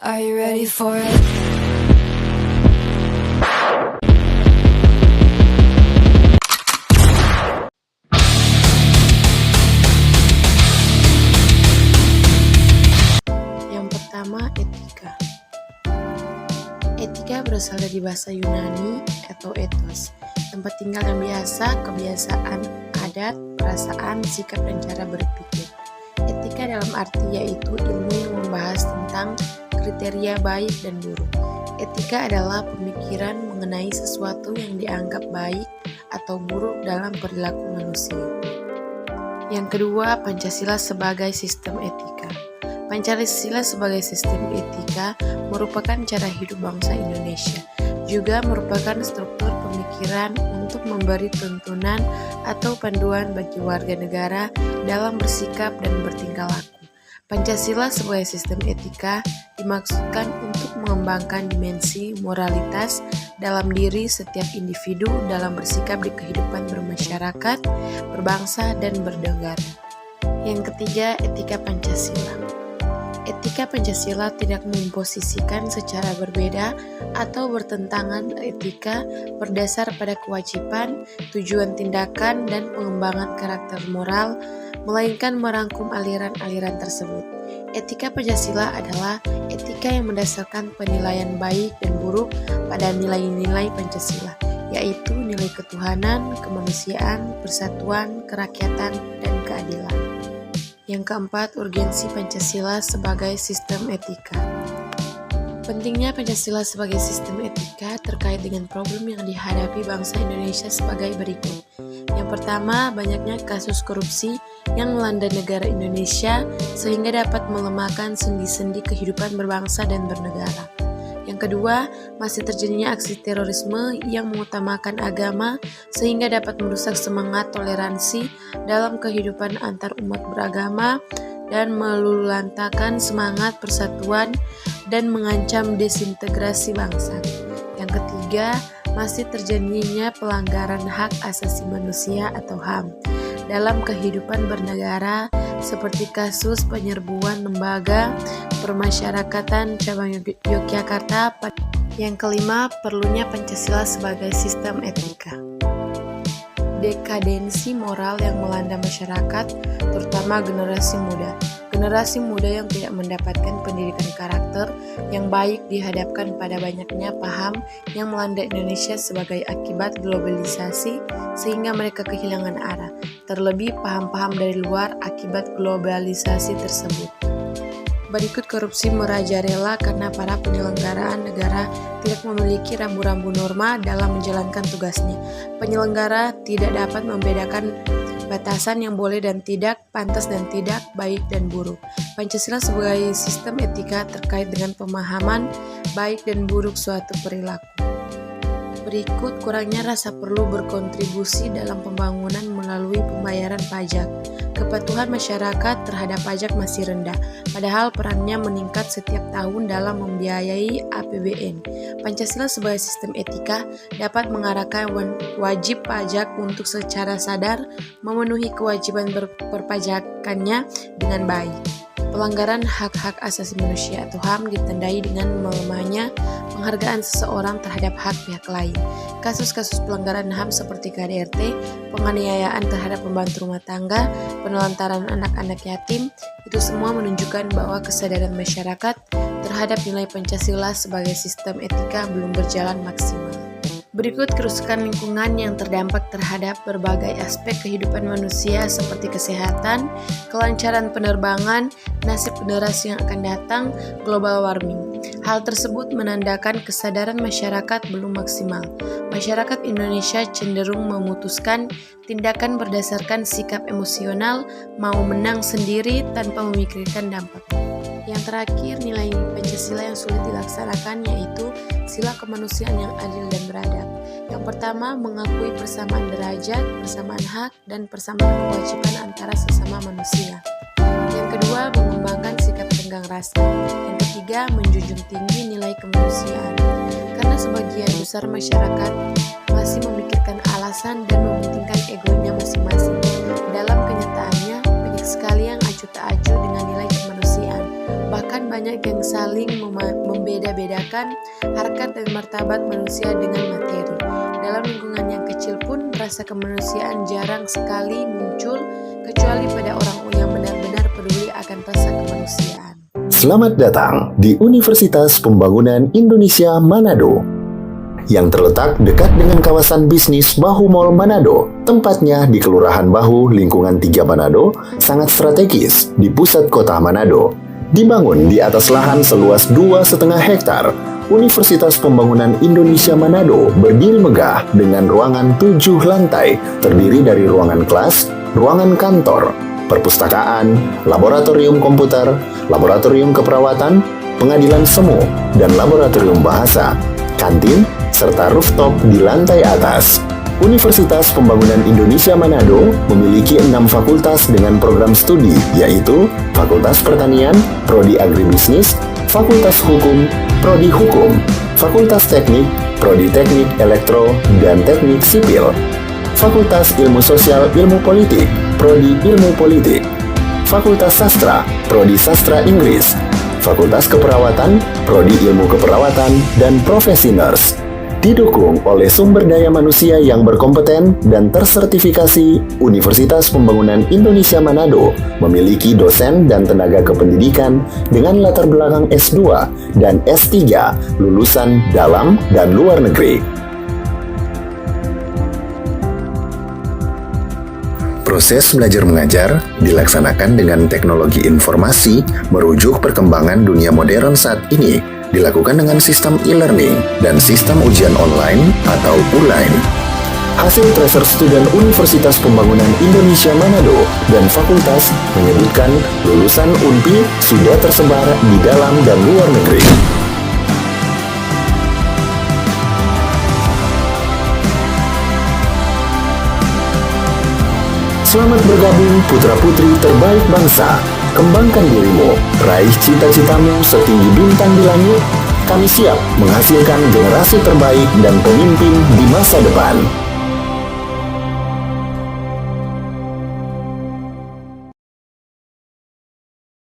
Are you ready for it? Yang pertama, etika. Etika berasal dari bahasa Yunani atau ethos, tempat tinggal yang biasa, kebiasaan, adat, perasaan, sikap, dan cara berpikir. Etika dalam arti yaitu ilmu yang membahas tentang kriteria baik dan buruk. Etika adalah pemikiran mengenai sesuatu yang dianggap baik atau buruk dalam perilaku manusia. Yang kedua, Pancasila sebagai sistem etika. Pancasila sebagai sistem etika merupakan cara hidup bangsa Indonesia, juga merupakan struktur pemikiran untuk memberi tuntunan atau panduan bagi warga negara dalam bersikap dan bertingkah laku. Pancasila sebagai sistem etika dimaksudkan untuk mengembangkan dimensi moralitas dalam diri setiap individu dalam bersikap di kehidupan bermasyarakat, berbangsa, dan bernegara. Yang ketiga, etika Pancasila. Etika Pancasila tidak memposisikan secara berbeda atau bertentangan etika berdasar pada kewajiban, tujuan tindakan, dan pengembangan karakter moral, melainkan merangkum aliran-aliran tersebut. Etika Pancasila adalah etika yang mendasarkan penilaian baik dan buruk pada nilai-nilai Pancasila, yaitu nilai ketuhanan, kemanusiaan, persatuan, kerakyatan, dan keadilan. Yang keempat, urgensi Pancasila sebagai sistem etika. Pentingnya Pancasila sebagai sistem etika terkait dengan problem yang dihadapi bangsa Indonesia sebagai berikut. Yang pertama, banyaknya kasus korupsi yang melanda negara Indonesia sehingga dapat melemahkan sendi-sendi kehidupan berbangsa dan bernegara. Yang kedua, masih terjadinya aksi terorisme yang mengutamakan agama sehingga dapat merusak semangat toleransi dalam kehidupan antar umat beragama dan meluluhlantakan semangat persatuan dan mengancam desintegrasi bangsa. Yang ketiga, masih terjadinya pelanggaran hak asasi manusia atau HAM dalam kehidupan bernegara seperti kasus penyerbuan lembaga permasyarakatan cabang Yogyakarta. Yang kelima, perlunya Pancasila sebagai sistem etika. Dekadensi moral yang melanda masyarakat, terutama generasi muda. Generasi muda yang tidak mendapatkan pendidikan karakter yang baik dihadapkan pada banyaknya paham yang melanda Indonesia sebagai akibat globalisasi sehingga mereka kehilangan arah. Terlebih paham-paham dari luar akibat globalisasi tersebut. Berikut korupsi merajalela karena para penyelenggaraan negara tidak memiliki rambu-rambu norma dalam menjalankan tugasnya. Penyelenggara tidak dapat membedakan batasan yang boleh dan tidak, pantas dan tidak, baik dan buruk. Pancasila sebagai sistem etika terkait dengan pemahaman baik dan buruk suatu perilaku. Berikut kurangnya rasa perlu berkontribusi dalam pembangunan melalui pembayaran pajak. Kepatuhan masyarakat terhadap pajak masih rendah, padahal perannya meningkat setiap tahun dalam membiayai APBN. Pancasila sebagai sistem etika dapat mengarahkan wajib pajak untuk secara sadar memenuhi kewajiban perpajakannya dengan baik. Pelanggaran hak-hak asasi manusia atau HAM ditandai dengan melemahnya penghargaan seseorang terhadap hak pihak lain. Kasus-kasus pelanggaran HAM seperti KDRT, penganiayaan terhadap pembantu rumah tangga, penelantaran anak-anak yatim, itu semua menunjukkan bahwa kesadaran masyarakat terhadap nilai Pancasila sebagai sistem etika belum berjalan maksimal. Berikut kerusakan lingkungan yang terdampak terhadap berbagai aspek kehidupan manusia seperti kesehatan, kelancaran penerbangan, nasib generasi yang akan datang, global warming. Hal tersebut menandakan kesadaran masyarakat belum maksimal. Masyarakat Indonesia cenderung memutuskan tindakan berdasarkan sikap emosional, mau menang sendiri tanpa memikirkan dampaknya. Yang terakhir, nilai Pancasila yang sulit dilaksanakan yaitu sila kemanusiaan yang adil dan beradab. Yang pertama, mengakui persamaan derajat, persamaan hak, dan persamaan kewajiban antara sesama manusia. Yang kedua, mengembangkan sikap tenggang rasa. Yang ketiga, menjunjung tinggi nilai kemanusiaan. Karena sebagian besar masyarakat masih memikirkan alasan dan mementingkan egonya masing-masing. Dalam kenyataannya, banyak sekali yang acuh tak acuh dengan nilai kemanusiaan. Bahkan Bahkan banyak yang saling membeda-bedakan harkat dan martabat manusia dengan materi. Dalam lingkungan yang kecil pun rasa kemanusiaan jarang sekali muncul kecuali pada orang yang benar-benar peduli akan rasa kemanusiaan. Selamat datang di Universitas Pembangunan Indonesia Manado yang terletak dekat dengan kawasan bisnis Bahu Mall Manado. Tempatnya di Kelurahan Bahu, lingkungan 3 Manado, sangat strategis di pusat kota Manado. Dibangun di atas lahan seluas 2,5 hektar, Universitas Pembangunan Indonesia Manado berdiri megah dengan ruangan 7 lantai, terdiri dari ruangan kelas, ruangan kantor, perpustakaan, laboratorium komputer, laboratorium keperawatan, pengadilan semu, dan laboratorium bahasa, kantin, serta rooftop di lantai atas. Universitas Pembangunan Indonesia Manado memiliki 6 fakultas dengan program studi, yaitu Fakultas Pertanian, Prodi Agribisnis, Fakultas Hukum, Prodi Hukum, Fakultas Teknik, Prodi Teknik Elektro dan Teknik Sipil, Fakultas Ilmu Sosial Ilmu Politik, Prodi Ilmu Politik, Fakultas Sastra, Prodi Sastra Inggris, Fakultas Keperawatan, Prodi Ilmu Keperawatan, dan Profesi Nurse. Didukung oleh sumber daya manusia yang berkompeten dan tersertifikasi, Universitas Pembangunan Indonesia Manado memiliki dosen dan tenaga kependidikan dengan latar belakang S2 dan S3 lulusan dalam dan luar negeri. Proses belajar mengajar dilaksanakan dengan teknologi informasi merujuk perkembangan dunia modern saat ini, dilakukan dengan sistem e-learning dan sistem ujian online atau ULAIN. Hasil tracer student Universitas Pembangunan Indonesia Manado dan fakultas menyebutkan lulusan UNPI sudah tersebar di dalam dan luar negeri. Selamat bergabung putra-putri terbaik bangsa. Kembangkan dirimu, raih cita-citamu setinggi bintang di langit. Kami siap menghasilkan generasi terbaik dan pemimpin di masa depan.